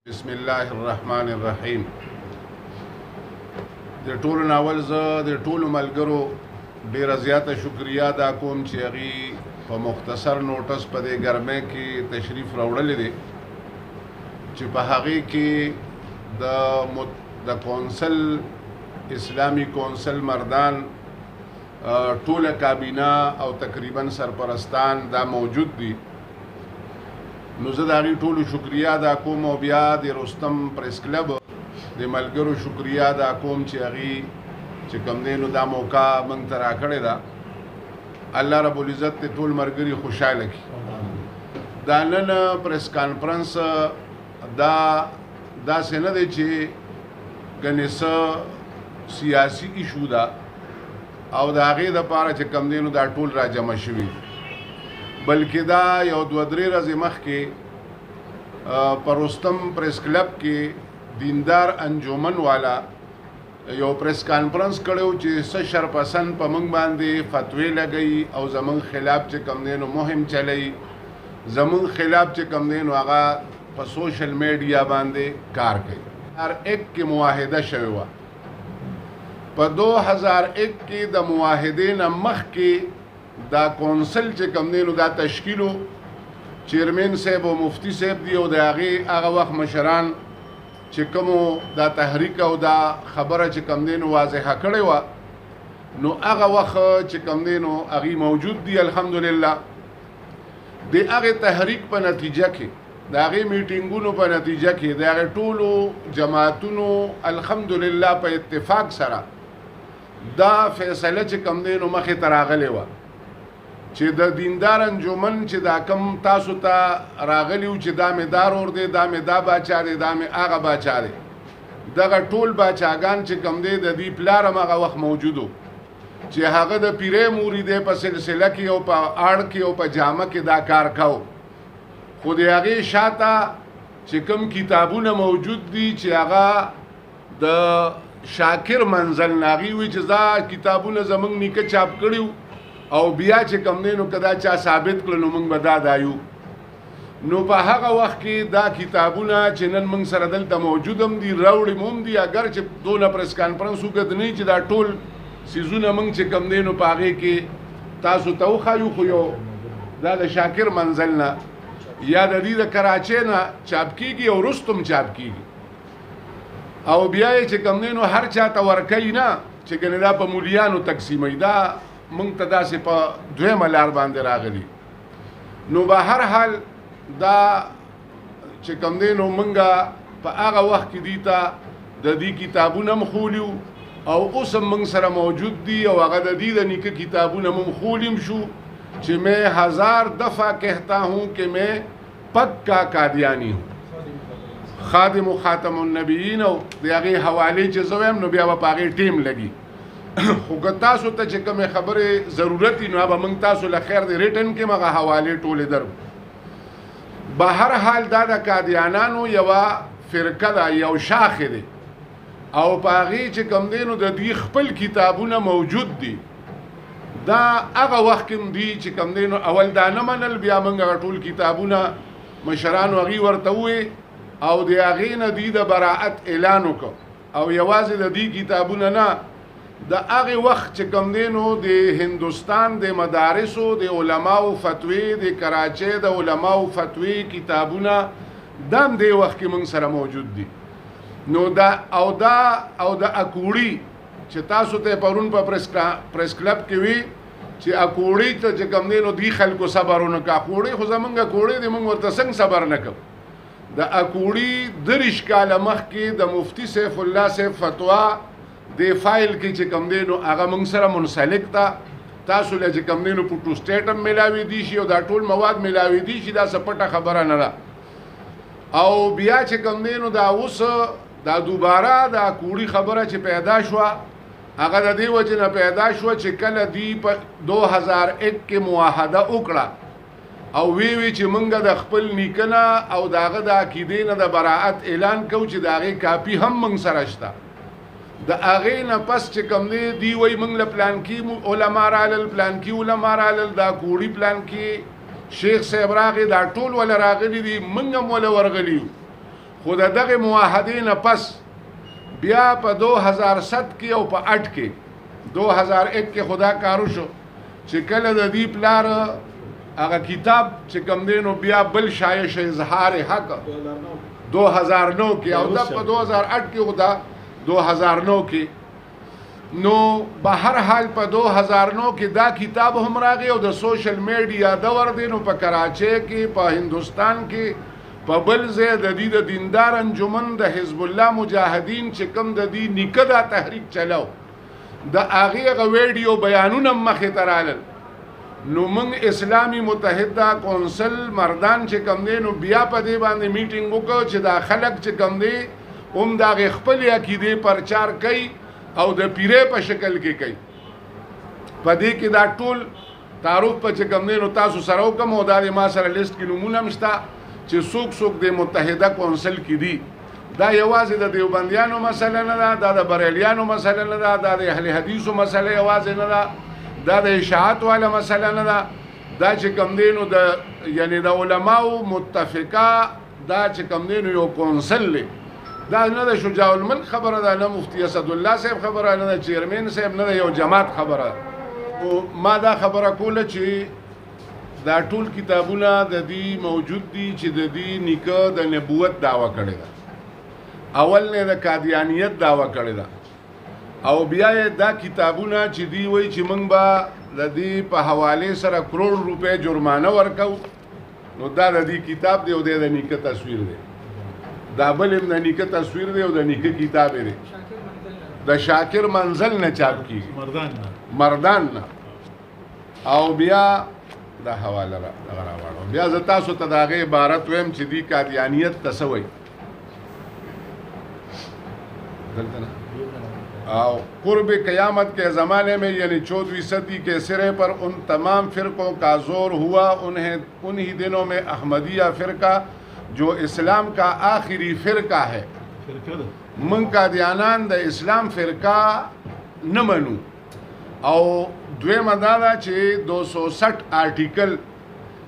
بسم الله الرحمن الرحیم. د ټولو ناول زه د ټولو ملګرو ډیره زیاته شکریا ادا کوم چې هغوی په مختصر نوټس په دې ګرمۍ کې تشریف راوړلی دی چې په هغې کې د کونسل اسلامی کونسل مردان ټوله کابینه او تقریبا سرپرستان دا موجود دي. نو زه د هغې ټولو شکریا ادا کوم او بیا د رستم پریس کلب د ملګرو شکریا ادا کوم چې هغې چې کوم دی نو دا موقع موږ ته راکړې ده. الله رب العزت د ټول ملګري خوشحاله کړي. دا نن پریس کانفرنس دا داسې نه دی چې ګنې څه سیاسي ایشو ده او د هغې دپاره چې کوم دی نو دا ټول را جمع شوي، بلکې دا یو دوه درې ورځې مخکې په رستم پریس کلب کې دیندار انجمن والا یو پریس کانفرنس کړی چې څه شرپسند په موږ باندې فتوی لګوي او زموږ خلاف چې کوم دی نو مهم چلی، زموږ خلاف چې کوم دی نو هغه په سوشل میډیا باندې کار کوي. 2001 کې معاهده شوې وه. په 2001 کې د معاهدې نه مخکې دا کونسل چې کوم دی نو دا تشکیلو چیرمن صاحب او مفتی صاحب دی او د هغې هغه وخت مشران چې کومو دا تحریک او دا خبره چې کوم دی نو واضحه کړې وه، نو هغه وخت چې کوم دی نو هغې موجود دي. الحمدلله د هغې تحریک په نتیجه کې د هغې میټینګونو په نتیجه کې د هغې ټولو جماعتونو الحمدلله په اتفاق سره دا فیصله چې کوم دی نو مخې ته راغلی وه چې د دیندار انجمن چې دا کم تاسو ته راغلی و چې دا مې دا رور دی، دا مې دا باچا دی، دا مې هغه باچا دی، دغه ټول باچاګان چې کم دی د دې پلار هم هغه وخت موجود و چې هغه د پیرې مورید په سلسله کې او په اړ کې او په جامه کې دا کار کو. خو د هغې شاته چې کوم کتابونه موجود دي چې هغه د شاکر منزل ناغي وي چې دا کتابونه زمونږ نیکه چاپ کړي او بیا چې کوم دی نو که دا چا ثابت کړه نو موږ به دا دایو. نو په هغه وخت کې دا کتابونه چې نن موږ سره دلته موجود هم دي، راوړي مو هم دي، اگر چې دونه پریس کانفرنس وکړه نه چې دا ټول څیزونه موږ چې کوم دی نو په هغې کې تاسو ته وښایو، خو یو دا د شاکر منزل نه یا د دې د کراچۍ نه چاپ کېږي او وروسته هم چاپ کېږي او بیا یې چې کوم دی نو هر چا ته ورکوي نه چې ګنې دا په مولیانو تقسیموي. دا مونږ ته داسې په دویمه لار باندې راغلي. نو به هر حال دا چې کوم دی نو مونږه په هغه وخت کې دي ته د دې کتابونه هم خولیو او اوس هم مونږ سره موجود دي او هغه د دې د نیکه کتابونه هم خولیم شو چې میں 1000 دفعہ کہتا ہوں کہ میں پکا قادیانی ہوں، خادم و خاتم النبیین او د هغې حوالې چې زه وایم نو بیا به په هغې ټیم لګي. خو که تاسو ته چې کومې خبرې ضرورت وي نو به موږ تاسو له خیر د ریټن کې هغه حوالې ټولې درو. به هر حال دا د قادیانانو یوه فرقه ده، یو شاخې دی او په هغې چې کوم دی نو د دوی خپل کتابونه موجود دي. دا هغه وخت کې دي چې کوم دی نو اول دا نه منل، بیا موږ هغه ټول کتابونه مشرانو هغې ورته ووې او د هغې نه دوی د براعت اعلان وکړ او یوازې د دې کتابونه نه د هغې وخت چې کوم دی نو د هندوستان د مدارسو د علماو فتوی، د کراچۍ د علماو فتوی کتابونه دا هم دې وخت کې موږ سره موجود دي. نو دا او د اکوړي چې تاسو ته پرون په پریس کلب کې وي چې اکوړي ته چې کوم دی نو دوی خلکو صبر ونه کړه. اکوړي خو زمونږ اکوړي دی، موږ ورته څنګه صبر نه کوو. د اکوړي 30 کاله مخکې د مفتی سیف الله صاحب فتوا د فایل کې چې کوم دی نو هغه موږ سره منسلک ده. تاسو له چې کوم دی نو پټو سټیټ هم میلاوي دي شي او دا ټول مواد میلاوي دي شي، دا څه پټه خبره نه ده. او بیا چې کوم دی نو دا اوس دا دوباره دا کوړي خبره چې پیدا شوه هغه د دې وجې نه پیدا شوه چې کله دی په 2001 کې معاهده وکړه او وی چې موږ د خپل نیکه نه او د هغه د عقیدې نه د براعت اعلان کوو چې د هغې کاپي هم موږ سره شته. د هغې نه پس چې کوم دی دی وایي موږ له پلانکي علما رالل، پلانکي علما رالل، دا کوړي پلانکي شیخ صاحب راغی، دا ټول ولا راغلي دي، موږ هم ولا ورغلي یو. خو د دغه معاهدې نه پس بیا په 2007 کې او په 8 کې 2001 کې خدا کارو شو چې کله د دې پلار هغه کتاب چې کوم دی نو بیا بل شایع اظهار حق 2009 کې او دا په 2008 کې خدا 2009 کې نو به هر حال په 2009 کې دا کتاب هم راغی او د سوشل میډیا دور دی نو په کراچۍ کې په هندستان کې په بل ځای د دې د دیندار انجمن د حزب الله مجاهدین چې کوم د دې نیکه دا تحریک چلاو د هغه ویډیو بیانونه مخې ته رالل نو موږ اسلامي متحده کونسل مردان چې کوم دی نو بیا په دې باندې میټینګ وکړو چې دا خلک چې کوم دی هم دا خپل عقیده پرچار کوي او د پیرې په شکل کې کوي په دې کې دا ټول تعارف په چې کوم دی نو تاسو سره وکم او دا ما سره لیست کې نمونه مشته چې څوک د متحده کونسل کې دي دا یوازې د دیوبندیانو مسله نه ده دا د بریلیانو مسله نه ده دا د اهل حدیثو مسله یوازې نه ده دا د اشاعت والا مسله نه ده دا چې کوم دی نو د یعنی د علماو متفقه دا چې کوم دی نو یو کونسل دی دا نه د شجاع الملک خبره ده نه مفتی اسد الله صاحب خبره نه د چیرمن صاحب نه یو جماعت خبره او ما دا خبره کوله چې دا ټول کتابونه د دې موجود دي چې د دې نیکه د نبوت دعوه کړې ده اول نه د قادیانیت دعوه کړې ده او بیا دا کتابونه چې دی وای چې موږ به د دې په حواله سره کروڑ روپے جرمانه ورکو نو دا د دې کتاب دی او د نیکه تصویر دی دا بل د نیکه تصویر دی او د نیکه کتاب دی د شاکر منزل نه چاپ کیږي مردان نه او بیا دا حواله راوړو بیا ز تاسو ته داغه عبارت ویم چې دی قادیانیت تسوي او قرب قیامت کے زمانے میں یعنی 14ویں صدی کے سرے پر ان تمام فرقوں کا زور ہوا انہی دنوں میں احمدیہ فرقہ جو اسلام کا آخری فرقہ ہے من قادیانان د اسلام فرقہ نه منو او دویمه دا ده چې 260 آرټیکل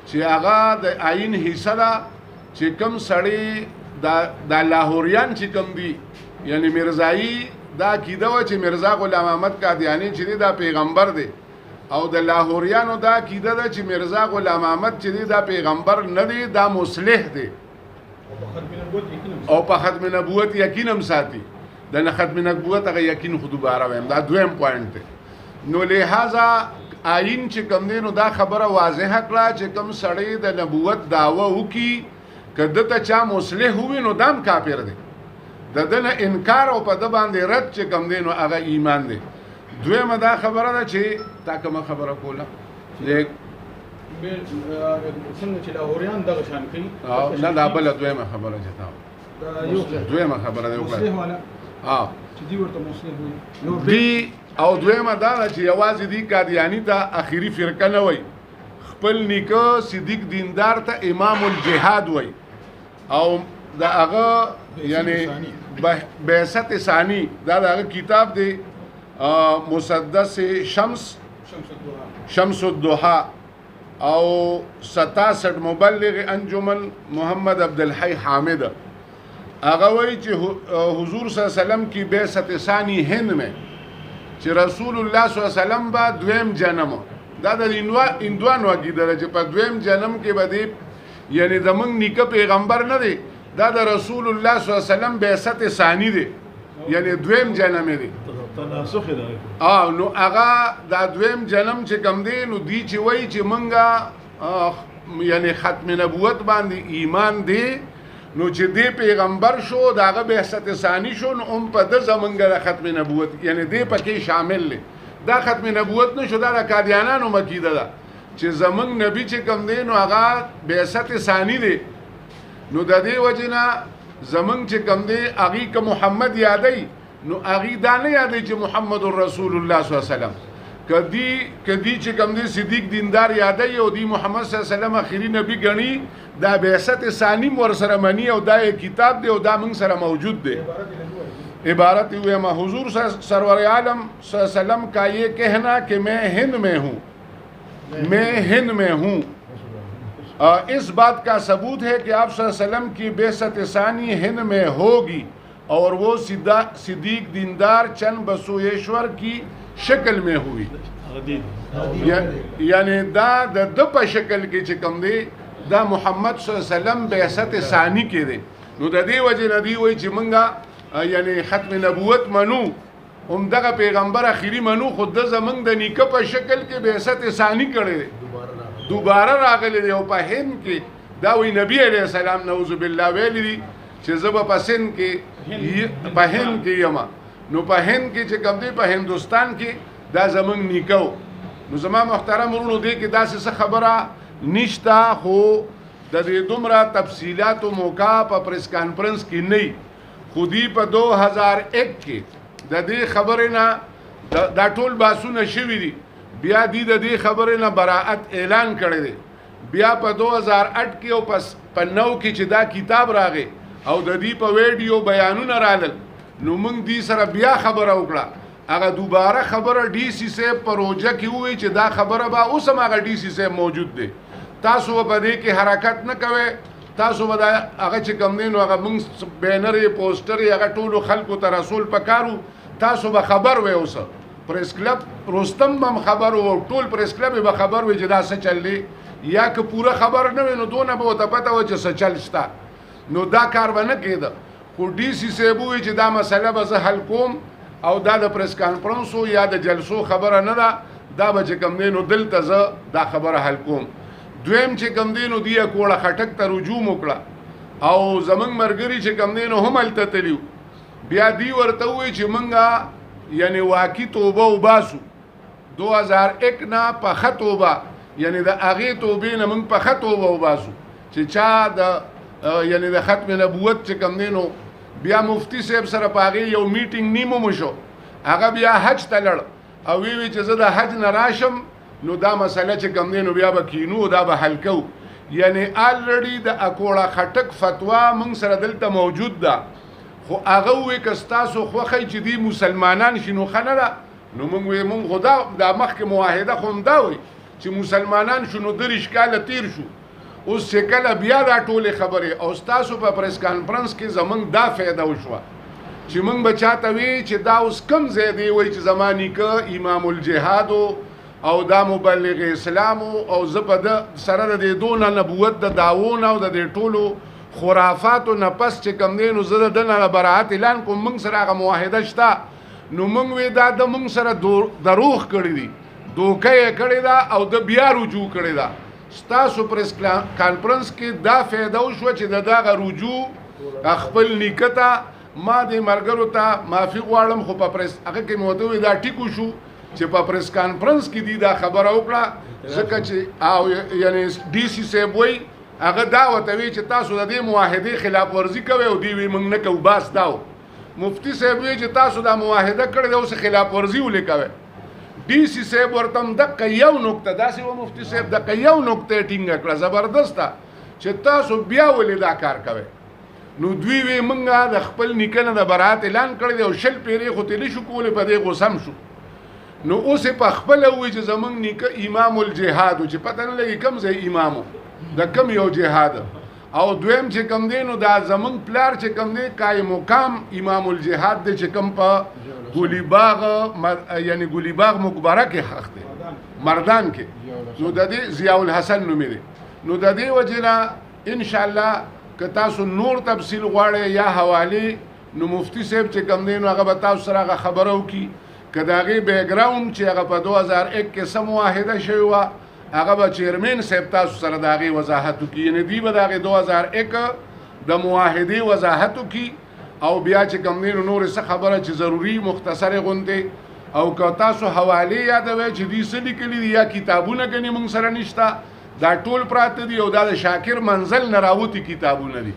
چې هغه د آئین حصہ ده چې کوم سړی د لاهوریان چې کوم دي یعنی مرزایی دا عقیده وه چې مرزا غلام احمد قادیانی چې دی دا پیغمبر دی او د لاهوریانو دا عقیده ده چې مرزا غلام احمد چې دی دا پیغمبر نه دی دا مصلح دی او په ختم نبوت یقین هم ساتي د ختم نبوت هغه یقین خو دوباره وایم دا دویم پوینټ دی نو لہذا آئین چې کوم دی نو دا خبره واضحه کړه چې کوم سړی د نبوت دعوه وکي که دته چا مصلح وي نو دام کافر دی د دنه انکار او په د باندې رد چې کوم دی نو هغه ایمان دی دویمه دا خبره ده چې تا کومه خبره کوله څنګه چې لاهوریان دغه شان کوي نه دا بله دویمه خبره چې تا دویمه خبره دی وکړه چې دی ورته مصلح وي دی او دویمه دا ده چې یوازې دی قادیانی ته اخیری فرقه نه وای خپل نیکه صدیق دیندار ته امام الجهاد وای او دا هغه یعنی بعثت ثانی دا هغه کتاب دی مسدس شمس الضحى او 67 مبلغ انجمن محمد عبدالحی حامد هغه وای چې حضور صلی الله علیه وسلم کی بعثت ثانی هند میں چې رسول الله صلی الله علیه وسلم با دویم جنم دا د هندوانو عقیده چې په دویم جنم کې به دی یعنی زمونږ نیکه پیغمبر نه دی دا د رسول الله صلی الله علیه وسلم بعثت ثانی دی یعنی دویم جنم دی تناسخ دی نو هغه دا دویم جنم چې کوم دی نو دی چې وای چې مونږه یعنی ختم نبوت باندې ایمان دی نو چې دی پیغمبر شو داغه بعثت ثانی شو نو هم په د زمونږ ختم نبوت یعنی دی پکې شامل دی دا ختم نبوت نشو دا د قادیانانو مکیده ده چې زمونږ نبی چې کوم دی نو هغه بعثت ثانی دی نو د دې وجنه زمونږ چې کوم دی هغه که محمد یادی نو هغه دا نه یادی چې محمد رسول الله صلی الله علیه وسلم کدی چې کوم دی صدیق دیندار یادی او دی محمد صلی الله علیه وسلم اخیری نبی غنی دا بعثت ثانی ور سره منی او دا کتاب دی او دا موږ سره موجود دی عبارت ہوئے میں حضور سرور عالم صلی اللہ علیہ وسلم کا یہ کہنا کہ میں ہند میں ہوں इस बात का सबूत है कि आप सल्लल्लाहु अलैहि वसल्लम की बेसत सानी हिंद में होगी और वो सिद्दीक दीनदार चंद बसोएश्वर की शक्ल में हुई। यानी दा द पे शक्ल की चिकम दे दा मोहम्मद सल्लल्लाहु अलैहि वसल्लम बेसत सानी के दे नो द दे वजह नदी वही चिमंगा यानी ख़त्म नबूवत मनू उमदगा पैगंबर आखिरी मनू खुद जमंग द निक पे शक्ल के बेसत सानी करे दोबारा रागले दे په هند کې دا وی نبی علیہ السلام نعوذ بالله ویلی دي چې زب په سن کې په هند کې یما نو په هند کې چې کوم دی په هندستان کې دا زمنګ نیکو نو زما محترم ورونو دی کې دا څه خبره نشتا خو د دې دومره تفصيلات او موقع په پریس کانفرنس کې نه خودي په 2001 کې د دې خبرې نه دا ټول باسونه شوي دي بیا د دې خبرې نه براءت اعلان کړی دی بیا په 2008 کې او په 9 کې چې دا کتاب راغی او د دې په ویډیو بیانونه رالل نو موږ دې سره بیا خبره وکړه هغه دوباره خبره ډي سي سي پروژه کې وی چې دا خبره به اوس هم هغه ډي سي سي موجود دی تاسو په دې کې حرکت نه کوئ تاسو به هغه چې کوم دی نو هغه موږ بینر پوسټر هغه ټولو خلکو ته رسول پکارو تاسو به خبر وې اوس پریس کلب رستم هم خبر او ټول پریس کلب به خبر وي چې دا څه چللی یا که پوره خبر نه وي نو دونه به ته پته و چې څه چل شته نو دا کار به نه کېده خو ډي سي صاحب وایي چې دا مسله به زه حل کوم او دا د پریس کانفرنسو یا د جلسو خبره نه ده دا به چې کوم دی نو دلته زه دا خبره حل کوم دویم چې کوم دی نو دی کوړه خټک ته رجوع وکړه او زمونږ مرګري چې کوم دی نو هم هلته تللي بیا دی ورته وایي چې مونږه یعنی واقعي توبه وباسو 2001 نه پخه توبه یعنی د هغې توبې نه موږ پخه توبه وباسو چې چا د یعنی د ختم نبوت چې کوم دی نو بیا مفتی صاحب سره په هغې یو میټینګ نیمو مشو هغه بیا حج ته لړ او وی چې زه د حج نه راشم نو دا مسله چې کوم دی نو بیا به کینو دا به حل کوو یعنی آلریډي د اکوړه خټک فتوا موږ سره دلته موجود ده خو هغه وی که ستاسو خوښی چې دی مسلمانان شنو خنه ده نو موږ وی موږ خدا د مخکې معاهده خو هم دا وی چې مسلمانان شنو دریش کاله تیر شو اوس چې کله بیا دا ټولې خبرې او ستاسو په پریس کانفرنس کې زمونږ دا فایده وشوه چې موږ به چاته وی چې دا اوس کم ځای دی وی چې زما نیکه امام الجهاد او دا مبلغ اسلام او زه په د سره د دې دونه نبوت د داوونه او د دې ټولو خرافات او نفس چې کم دی نو زه د نه براءت اعلان کوم موږ سره هغه معاهده شته نو موږ وی دا د موږ سره دروغ کړی دي دوکه یې کړې ده او د بیا رجوع کړې ده ستاسو پریس کانفرنس کې دا فایده وشوه چې د دغه رجوع خپل نیکه ته ما دې ملګرو ته معافي غواړم خو په پریس هغه کې مو ورته وویل دا ټیکو شو چې په پریس کانفرنس کې دي دا خبره وکړه ځکه چې او یعنی ډي سي صاحب وایي هغه دا ورته وی چې تاسو د دې معاهدې خلاف ورزي کوئ او دی وی موږ نه کوو باس داو مفتی صاحب وی چې تاسو دا معاهده کړې ده اوس خلاف ورزي ولې کوئ ډي سي صاحب ورته هم دقه یو نقطه داسې و مفتی صاحب دقه یو نقطه یې ټینګه کړه زبردسته چې تاسو بیا ولې دا کار کوئ نو دوی وی موږ د خپل نیکه نه د براءت اعلان کړی دی او شل پیرې خو تللی شو کولی په دې غوسم شو نو اوس په خپله ووایي چې زموږ نیکه امام الجهاد و چې پته نه لګي کوم ځای امام د کم یو جهاد او دویم چې کم دی نو دا زمونږ پلار چې کم دی قایم مقام امام الجهاد دی چې کم په ګولي باغ یعنی ګولي باغ مقبره کې خښ دی مردان کې نو د دې ضیاء الحسن نومې دی نو د دې وجې نه انشاءالله که تاسو نور تفصیل غواړئ یا حوالې نو مفتی صاحب چې کم دی نو هغه به تاسو سره هغه خبره وکړي که د هغې بیکګراونډ چې هغه په 2001 کې څه معاهده شوې وه هغه به چیرمین صاحب تاسو سره د هغې وضاحت وکړي یعنې دوی به د هغې 2001 د معاهدې وضاحت وکړي او بیا چې کوم دی نو نورې څه خبره چې ضروري مختصرې غوندې او که تاسو حوالې یادوئ چې دوی څه لیکلي دي یا کتابونه ګنې موږ سره نشته دا ټول پراته دي او دا د شاکر منزل نه راوتي کتابونه دي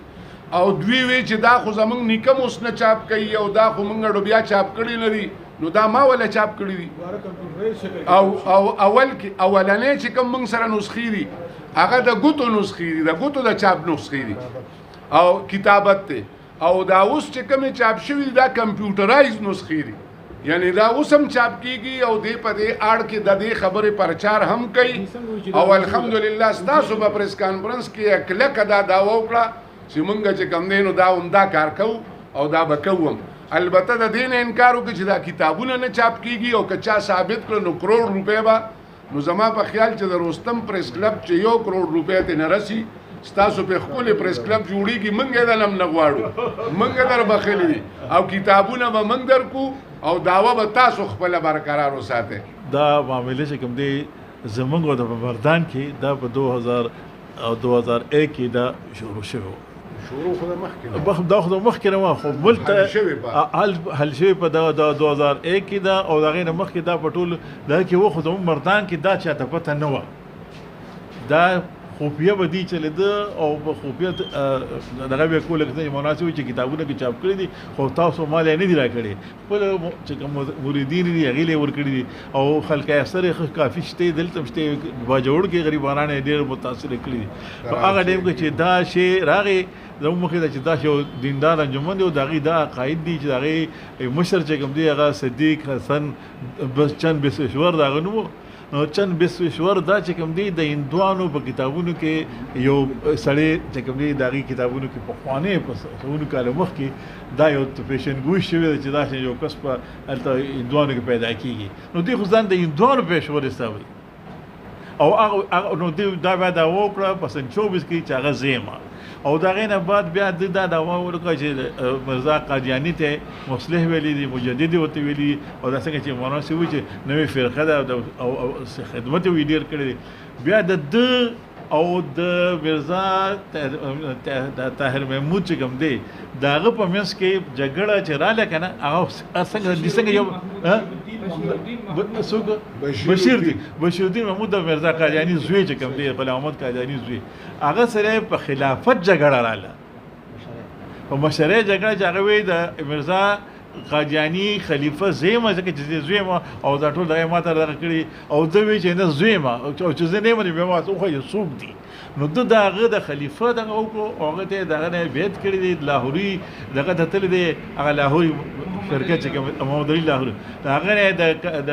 او دوی وی چې دا خو زمونږ نیکه مو اوس نه چاپ کوي او دا خو موږ اړو بیا چاپ کړي نه دي نو دا ما ولا چاپ کړي دي او اول کې اولنې چې کوم موږ سره نسخې دي هغه د ګوتو نسخې دي د ګوتو د چاپ نسخې دي او کتابت ته او دا اوس چې کومې چاپ شوي دا کمپیوټرایز نسخې دي یعنی دا اوسم چاپ کیږي او دې په دې اړ کې د دې خبرې پرچار هم کوي او الحمدلله تاسو په پریس کانفرنس کې کلک دا داوا وکړه چې مونږ چې کم دینو دا عمدا کار کوو او دا به کوم البته د دین انکار وکړي چې دا کتابونه نه چاپ کیږي او که چا ثابت کړو نو کروڑ روپے به نو زما په خیال چې د رستم پریس کلب چې 1 کروڑ روپے ته نه رسی ستاسو په خپل پریس کلب جوړیږي مونږ د نم نه غواړو مونږ در بخلي او کتابونه به مونږ درکو او داوا به تاسو خپل برقرار وساتئ دا معاملې چې کوم دی زمونږ د مردان کې دا په 2000 او 2001 کې دا شروع شوه شروع خو مخکې دا خو مخکې نه خو ملته حل شوی په 2001 کې دا او دا غینه مخکې دا په ټول دا کې و خو د مردان کې دا چاته پته نه و دا خوفیه بدی چلی ده او په خوفیه دغه به کوله کې مناسب چې کتابونه کې چاپ کړی دي خو تاسو مال نه دی راکړي خپل چې کوم مریدین دي غیله ور کړی دي او خلک اکثر کافي شته دلته شته باجوړ کې غریبانه ډېر متاثر کړی دي په هغه ټیم کې چې دا شی راغی زموږ مخې ته چې دا شی دیندار انجمن دی او دغه دا قائد دي چې دغه مشر چې کوم دی هغه صدیق حسن بس چند بسشور دغه نو نو چند بسشور دا چې کوم دی د هندوانو په کتابونو کې یو سړی چې کوم دی دغه کتابونو کې په خوانه په څونو کال مخکې دا یو پیشن ګوش شوی چې دا یو کس په الته هندوانو کې پیدا کیږي نو دی خو ځان د هندوانو پېښور حسابي او هغه نو دی دا بعد وکړه په سن 24 کې چې هغه زیمه او دا غینه بعد بیا د دا ورکه چې مرزا قادیانی ته مصلح ویلي دي مجدد وته ویلي او دا څنګه چې مناسب وي چې نوې فرقه ده او خدمت وی ډیر کړی بیا د او د مرزا طاهر محمود چې کوم دی داغه په منځ کې جګړه چې رااله کنه هغه څنګه یو بشیر الدین محمود د مرزا قادیانی زوی چې کوم دی غلام محمد قادیانی زوی هغه سره په خلافت جګړه رااله په مشره جګړه چې هغه وی د مرزا قادیانی خلیفہ زیمه ځکه چې زویمه او دا ټول دغه ماته دغه کړي او دوی چې نه زویمه او چې زه نه مې ما څه خو یې سوق دي نو دغه د خلیفہ دغه او هغه ته دغه نه بیت کړی دی لاهوري دغه ته تل دی هغه لاهوري شرکت چې محمد علي لاهوري هغه نه د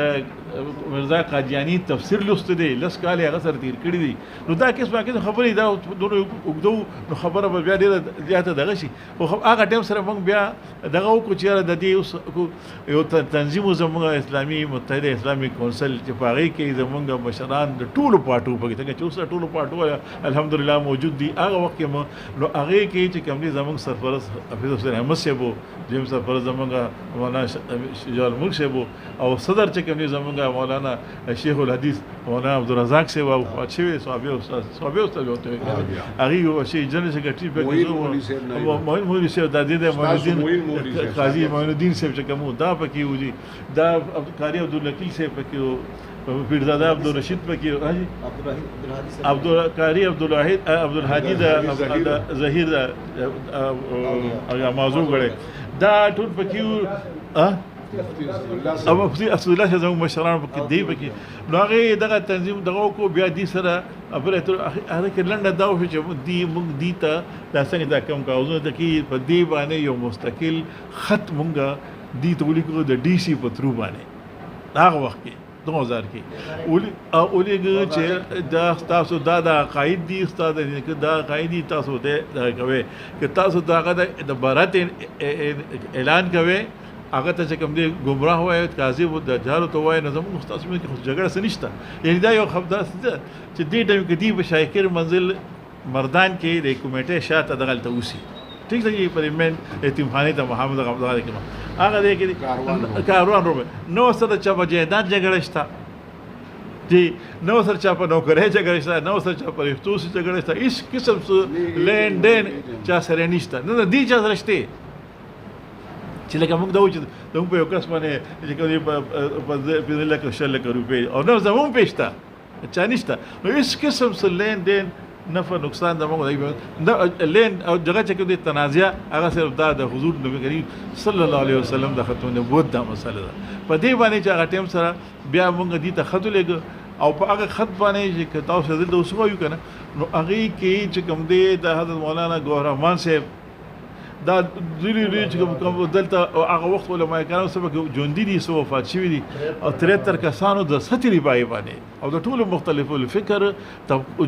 مرزا قادیانی تفسیر لوست دی لس کال هغه سره تیر کړی دی نو دا کیسه باندې خبرې دا وګدو نو خبره به بیا ډیره زیاته دغه شي خو هغه ټیم سره موږ بیا دغه کو چې د دې یو تنظیم زموږ اسلامي متحده اسلامي کونسل چې پاره کې زموږ مشران د ټولو پارټو په کې چې اوس ټولو پارټو الحمدلله موجود دي هغه وخت کې نو هغه کې چې کوم دي زموږ سرپرست حفیظ حسین احمد صاحب جیم سرپرست زموږ مولانا شجاع الملک صاحب او صدر چې کوم دي زموږ مولانا شیخ الحدیث مولانا عبدالرزاق صاحب او شوی صحابي استاد وته هغه شي جنرال سیکریټری په کې مولوی صاحب د دې قاضي معین الدین صاحب چې کوم دا پکې وږي دا قاری عبدالوکیل صاحب پکې پیرزاده عبدالرشید پکې عبدالقاری عبدالهادي د ظهیر هغه موضوع غړي دا ټول پکې او مفتي اسد الله چې زموږ مشران پکې دی پکې نو هغه دغه تنظیم دغه کو بیا دي سره خبره هغه کې لنډه دا و چې موږ دي ته دا څنګه دا کوم کاوزونه د کې په دی باندې یو مستقل خط مونږ دي ته ولیکو د ډي سي په ترو باندې هغه وخت کې 2000 کې اولیګ چې دا تاسو دا قائد دي استاد دا قائد دي تاسو ته کوي چې تاسو داغه د بارات اعلان کوي هغه ته چې کوم دی گمراه وای کاذب د جهالت وای نظم استاد مې کې جګړه سنشته یعنی دا یو خبر ده چې دې ټیم کې دی بشایکر منزل مردان کې د کمیټه شاته دغه توسی ٹھیک ہے یہ پرمن یتیمخانه ته محمد غفار کې هغه دې کې کاروان روبه نو سره چا بجیدات جګړه شته دی نو سره چا په نوکرې جګړه شته نو سره چا په افتوس جګړه شته هیڅ قسم څه لین دین چا سره نشته نه دی چا سره شته چې لکه موږ دا و چې موږ په یو کس باندې چې کوي په لکه شل روپۍ او نو زموږ پېشته چا نشته نو هیڅ قسم څه لین دین نفع نقصان د موږ لین او جګړه چې کوي تنازع هغه صرف دا د حضور نبی کریم صلی الله علیه وسلم د ختم نبوت دا مسله ده په دې باندې چې هغه ټیم سره بیا موږ دې ته خط لګ او په هغه خط باندې چې تاسو دې اوس وایو کنه نو هغه کې چې کوم دی د حضرت مولانا ګوهر رحمان صاحب دا ځینې چې کوم دلته هغه وخت علما کرام سبق ژوندي دي څو وفات شوي دي او 73 کسانو د ستري پای باندې او د ټولو مختلفو فکر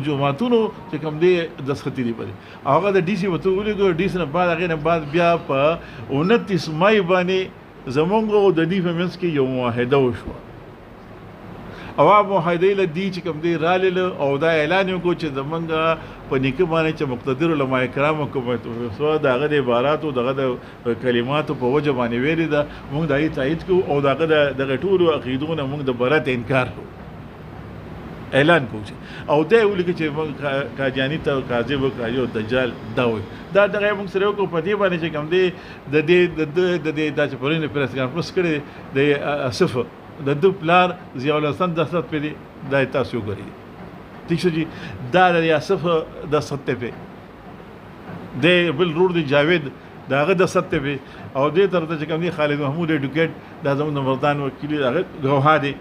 جماعتونو چې کوم دي د ستري باندې هغه د ډي سي وته ولګو ډي سي نه بعد هغه نه بعد بیا په 29 مای باندې زمونږ د دې فمنس کې یو معاهده وشوه او معاهده له دې چې کوم دی رالل او دا اعلان وکړو چې زمونږ په نیکه باندې چې مقتدر علما کرام کوم سو دغه د عباراتو دغه د کلماتو په وجه باندې ویلي ده موږ دای تایید کو او دغه د ټولو عقیدونو موږ د برات انکار کو اعلان کو او دا ولکه چې موږ قاجانی ته کاذب کایو دجال دا وي دا دغه موږ سره کو په دې باندې چې کوم دی د دې د چې پرېس کانفرنس کړي د اسف د دو پلار ضیاء الحسن د ست په دی دا تاسو غري ٹھیک شو جی دا د یاسف د ست په د بل رور دی جاوید داغه د ست په او دې تر ته کوم دی خالد محمود اډوکیټ دا زموږ د مردان وکیل هغه غوها دی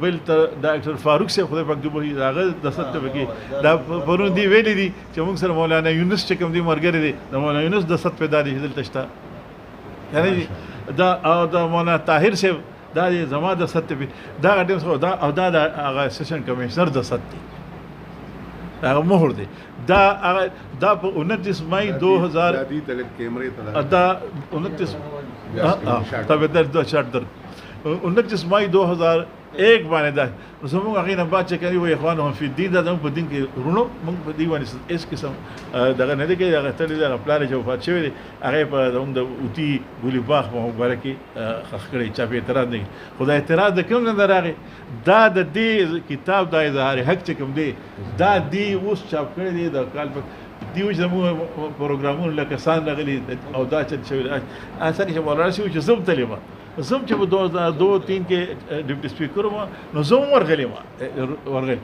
بل ته ډاکټر فاروق صاحب خدای پاک دې هغه د ست په کې دا پرون دی ویلي دي چې موږ سره مولانا یونس چې کوم دی مرګره دی د مولانا یونس د ست په دادی دلته شته یعنی دا او د مولانا طاهر صاحب دا زما د ست په دا ټیم سره دا او دا د اسسټنټ کمشنر د ست هغه مهر دی دا په 29 مای 2000 دې تل کیمرې ته دا 29 تبه در شارټ در 29 مای 2001 باندې دا زموږ هغه نه بعد چې کوي وي اخوانهم فی الدین دا زموږ په دین کې رونو موږ په دی باندې اس قسم دغه نه دی کې هغه تل دغه پلان چې وفات شوی دی هغه په زموږ د اوتی ګلی باغ مبارکي خخ کړی چا په اعتراض نه خدای اعتراض د کوم نه راغی دا د دې کتاب د اظهار حق چې کوم دی دا دی اوس چاپ کړی دی د کال په دیو زموږ پروګرامونه لکه سان راغلي او دا چې شوی اسانه چې مولانا شو چې زم تلما زم چې په 2002-3 کې ډیپټي سپیکر وم نو زم ورغلی ما ورغلی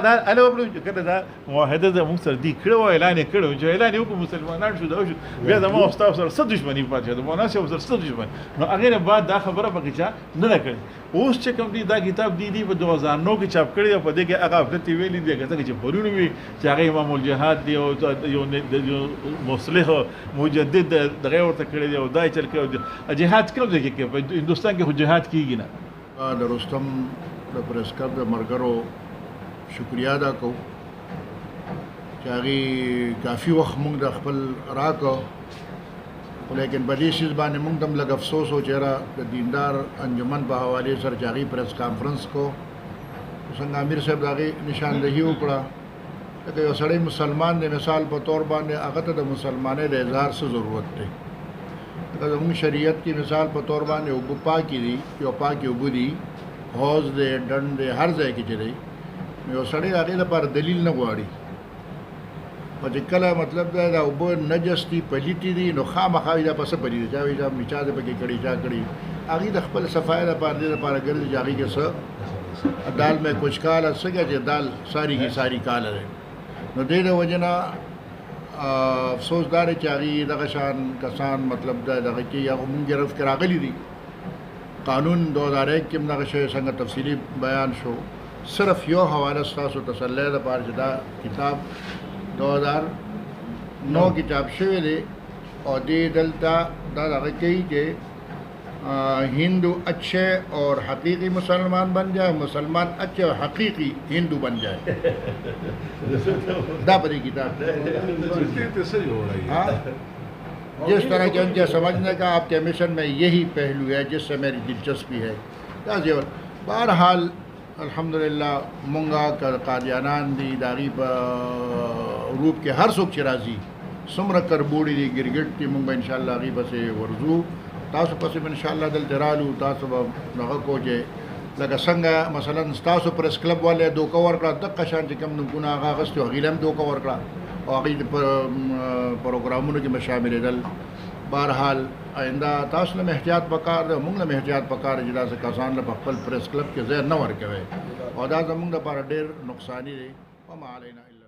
دا انا وبلو کله دا معاهده د موږ سره دی کړو اعلان کړو چې اعلان یو مسلمانان شو دا بیا د ما استاد سره څه دښمنی پاتې ده مولانا سره څه دښمن نو هغه نه بعد دا خبره پکې چا نه کړې اوس چې کوم دی دا کتاب دی په 2009 کې چاپ کړی په دې کې هغه خپل ویلي دی چې پرونه وی چې هغه امام الجهاد دی او یو مصلح مجدد دغه ورته کړی دی او دای چل کړی جهاد کوم کې په هندستان کې خو جهاد کیږي نه د رستم د پریس کلب د مرګرو شکریا ادا کوو چې هغې کافي وخت موږ د خپل راکړو خو لیکن په دې شیز باندې موږ هم لږ افسوس و چې یاره د دیندار انجمن په حوالې سره چې هغې پریس کانفرنس کو څنګه امیر صاحب د هغې نشاندهي وکړه لکه یو سړی مسلمان دی مثال په طور باندې هغه ته د مسلمانۍ د اظهار څه ضرورت دی زموږ شریعت کې مثال په طور باندې اوبه پاکې دي یو پاکې اوبه دي حوض دی ډنډ دی هر ځای کې چې دی یو سړی هغې لپاره دلیل نه غواړي او چې کله مطلب دا د اوبه نجس دي پلیتې دي نو خامخا دا په څه پلیت چا وایي دا میچا دې پکې کړي چا کړي هغې د خپل صفایي لپاره دې لپاره ګرځي چې هغې کې څه دال میں کچھ کاله څنګه چې دال ساری کی ساری کاله دی نو دې د وجه نه افسوس دار چې هغې دغه شان کسان مطلب دغه کې یا موږ ګرفت کې راغلي دي قانون 2001 کې هم دغه شی څنګه تفصیلي بیان شو صرف یو حواله ستاسو تسلی لپاره چې دا کتاب 2009 کې چاپ شوی دی او دې دلته دا دغه کوي چې हिंदू अच्छे और हकीकी मुसलमान बन जाए मुसलमान अच्छे और हकीकी हिंदू बन जाए दापरी किताब हाँ जिस तरह के उनके समझने का आपके मिशन में यही पहलू है जिससे मेरी दिलचस्पी है बहरहाल अल्हम्दुलिल्लाह मुंगा कादियानान दी दागी रूप के हर सुख चिराजी सुमर करबूड़ी दी गिरगिट दी मुंगा इंशाअल्लाह गी बसे वरजू تاسو پسې ان شاء الله دلته رالو تاسو به هغه کو چې لکه څنګه مثلا تاسو پریس کلب والے دوکه ورکړه دغه شان چې کوم نمونه هغه غوښتي هغې هم دوکه ورکړه او هغې د پروګرامونو کې شاملېدل بهرحال آینده تاسو له احتیاط پکار دی موږ له احتیاط پکار دی چې داسې کسان له خپل پریس کلب کې ځای نه ورکوي او دا زموږ دپاره ډېر نقصاني دی وما علینا